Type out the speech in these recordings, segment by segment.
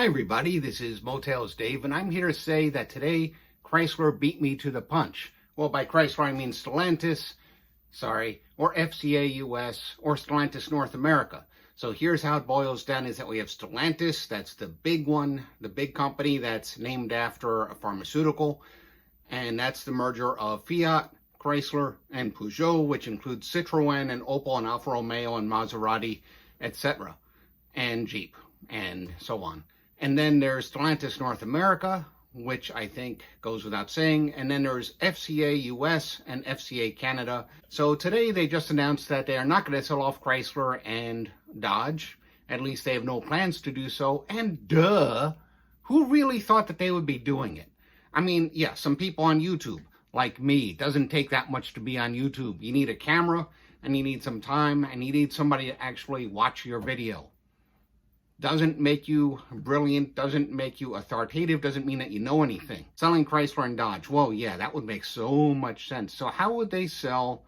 Hi everybody, this is Motels Dave, and I'm here to say that today Chrysler beat me to the punch. Well, by Chrysler I mean Stellantis, or FCA US, or Stellantis North America. So here's how it boils down is that we have Stellantis, that's the big one, the big company that's named after a pharmaceutical, and that's the merger of Fiat, Chrysler, and Peugeot, which includes Citroën and Opel and Alfa Romeo and Maserati, etc., and Jeep, and so on. And then there's Stellantis North America, which I think goes without saying. And then there's FCA US and FCA Canada. So today they just announced that they are not going to sell off Chrysler and Dodge. At least they have no plans to do so. And duh, who really thought that they would be doing it? I mean, yeah, some people on YouTube, like me. It doesn't take that much to be on YouTube. You need a camera, and you need some time, and you need somebody to actually watch your video. Doesn't make you brilliant, doesn't make you authoritative, doesn't mean that you know anything. Selling Chrysler and Dodge, well, yeah, that would make so much sense. So how would they sell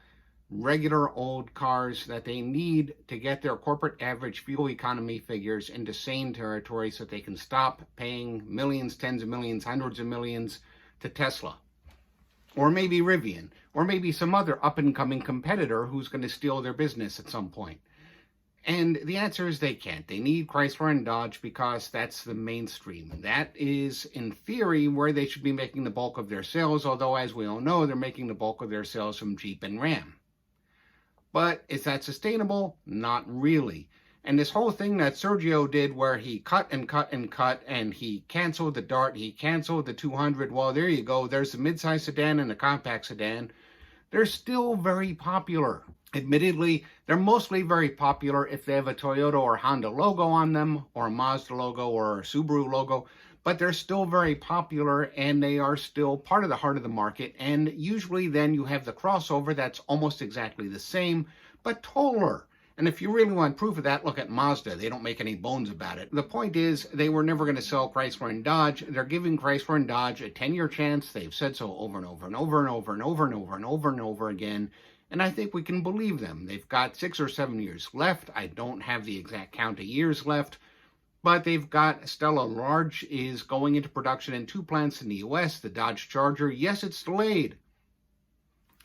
regular old cars that they need to get their corporate average fuel economy figures into sane territory so that they can stop paying millions, tens of millions, hundreds of millions to Tesla? Or maybe Rivian, or maybe some other up-and-coming competitor who's going to steal their business at some point. And the answer is they can't. They need Chrysler and Dodge because that's the mainstream. That is, in theory, where they should be making the bulk of their sales, although, as we all know, they're making the bulk of their sales from Jeep and Ram. But is that sustainable? Not really. And this whole thing that Sergio did where he cut and cut and cut, and he canceled the Dart, he canceled the 200, well, there you go. There's the midsize sedan and the compact sedan. They're still very popular. Admittedly, they're mostly very popular if they have a Toyota or Honda logo on them, or a Mazda logo, or a Subaru logo, but they're still very popular, and they are still part of the heart of the market, and usually then you have the crossover that's almost exactly the same, but taller. And if you really want proof of that, look at Mazda. They don't make any bones about it. The point is, they were never going to sell Chrysler and Dodge. They're giving Chrysler and Dodge a 10-year chance. They've said so over and over and over and over and over and over and over and over again. And I think we can believe them. They've got 6 or 7 years left. I don't have the exact count of years left. But they've got STLA Large is going into production in 2 plants in the US. The Dodge Charger, yes, it's delayed.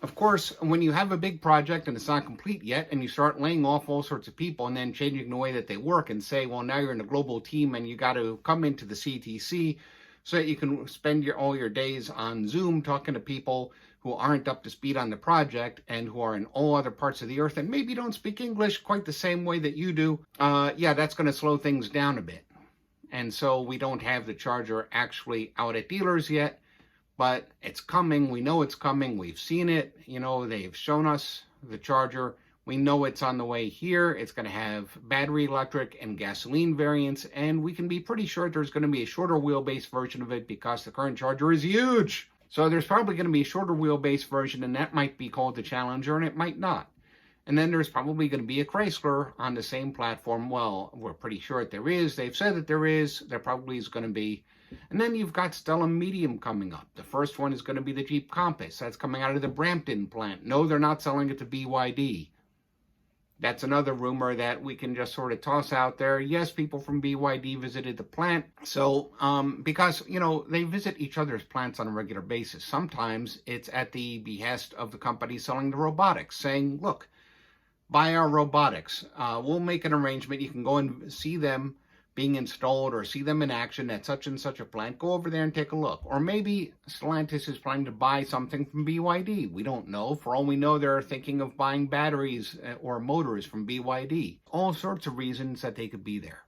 Of course, when you have a big project and it's not complete yet, and you start laying off all sorts of people and then changing the way that they work and say, well, now you're in a global team and you got to come into the CTC so that you can spend all your days on Zoom talking to people who aren't up to speed on the project and who are in all other parts of the earth and maybe don't speak English quite the same way that you do, yeah, that's going to slow things down a bit. And so we don't have the Charger actually out at dealers yet. But it's coming. We know it's coming. We've seen it. You know, they've shown us the Charger. We know it's on the way here. It's going to have battery electric and gasoline variants. And we can be pretty sure there's going to be a shorter wheelbase version of it because the current Charger is huge. So there's probably going to be a shorter wheelbase version, and that might be called the Challenger, and it might not. And then there's probably going to be a Chrysler on the same platform. Well, we're pretty sure that there is. They've said that there is. There probably is going to be. And then you've got Stella Medium coming up. The first one is going to be the Jeep Compass. That's coming out of the Brampton plant. No, they're not selling it to BYD. That's another rumor that we can just sort of toss out there. Yes, people from BYD visited the plant. So, because, you know, they visit each other's plants on a regular basis. Sometimes it's at the behest of the company selling the robotics, saying, look, buy our robotics. We'll make an arrangement. You can go and see them being installed or see them in action at such and such a plant. Go over there and take a look. Or maybe Stellantis is planning to buy something from BYD. We don't know. For all we know, they're thinking of buying batteries or motors from BYD. All sorts of reasons that they could be there.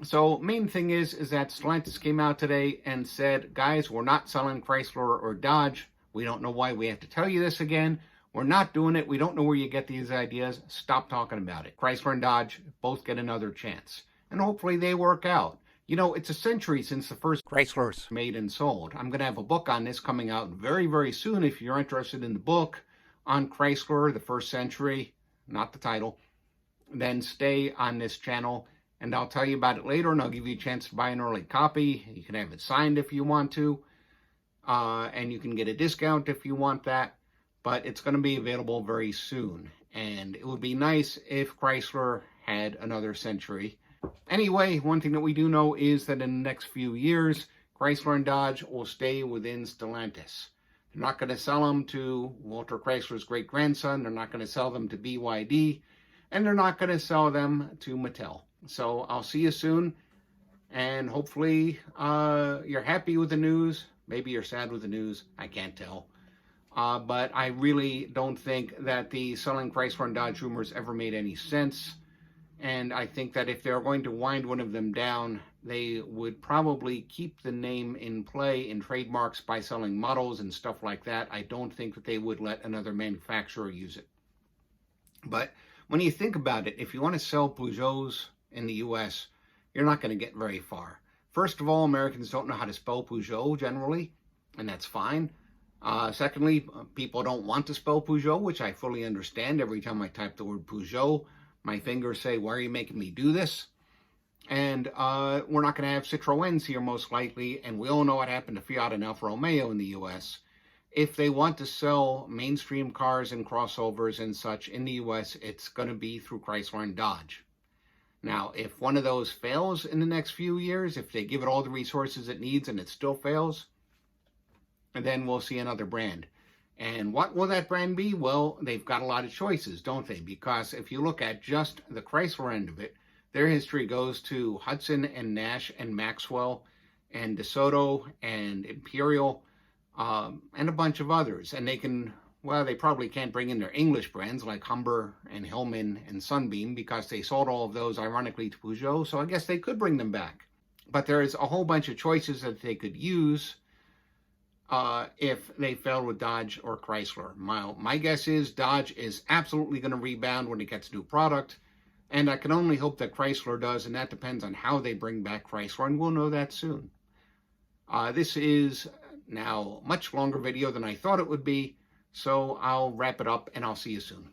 So main thing is that Stellantis came out today and said, guys, we're not selling Chrysler or Dodge. We don't know why we have to tell you this again. We're not doing it. We don't know where you get these ideas. Stop talking about it. Chrysler and Dodge both get another chance. And hopefully they work out. You know, it's a century since the first Chryslers made and sold. I'm going to have a book on this coming out very, very soon. If you're interested in the book on Chrysler, the first century, not the title, then stay on this channel and I'll tell you about it later, and I'll give you a chance to buy an early copy. You can have it signed if you want to, and you can get a discount if you want that, but it's going to be available very soon. And it would be nice if Chrysler had another century Anyway, one thing that we do know is that in the next few years, Chrysler and Dodge will stay within Stellantis. They're not going to sell them to Walter Chrysler's great-grandson. They're not going to sell them to BYD. And they're not going to sell them to Mattel. So I'll see you soon. And hopefully you're happy with the news. Maybe you're sad with the news. I can't tell. But I really don't think that the selling Chrysler and Dodge rumors ever made any sense. And I think that if they're going to wind one of them down, they would probably keep the name in play in trademarks by selling models and stuff like that. I don't think that they would let another manufacturer use it. But when you think about it, if you want to sell Peugeots in the U.S., you're not going to get very far. First of all, Americans don't know how to spell Peugeot generally, and that's fine. Secondly, people don't want to spell Peugeot, which I fully understand. Every time I type the word Peugeot, my fingers say, why are you making me do this? And we're not going to have Citroëns here most likely, and we all know what happened to Fiat and Alfa Romeo in the U.S. If they want to sell mainstream cars and crossovers and such in the U.S., it's going to be through Chrysler and Dodge. Now, if one of those fails in the next few years, if they give it all the resources it needs and it still fails, then we'll see another brand. And what will that brand be? Well, they've got a lot of choices, don't they? Because if you look at just the Chrysler end of it, their history goes to Hudson and Nash and Maxwell and DeSoto and Imperial and a bunch of others. And they probably can't bring in their English brands like Humber and Hillman and Sunbeam because they sold all of those, ironically, to Peugeot. So I guess they could bring them back. But there's a whole bunch of choices that they could use if they fail with Dodge or Chrysler. My guess is Dodge is absolutely going to rebound when it gets a new product, and I can only hope that Chrysler does, and that depends on how they bring back Chrysler, and we'll know that soon. This is now a much longer video than I thought it would be, so I'll wrap it up, and I'll see you soon.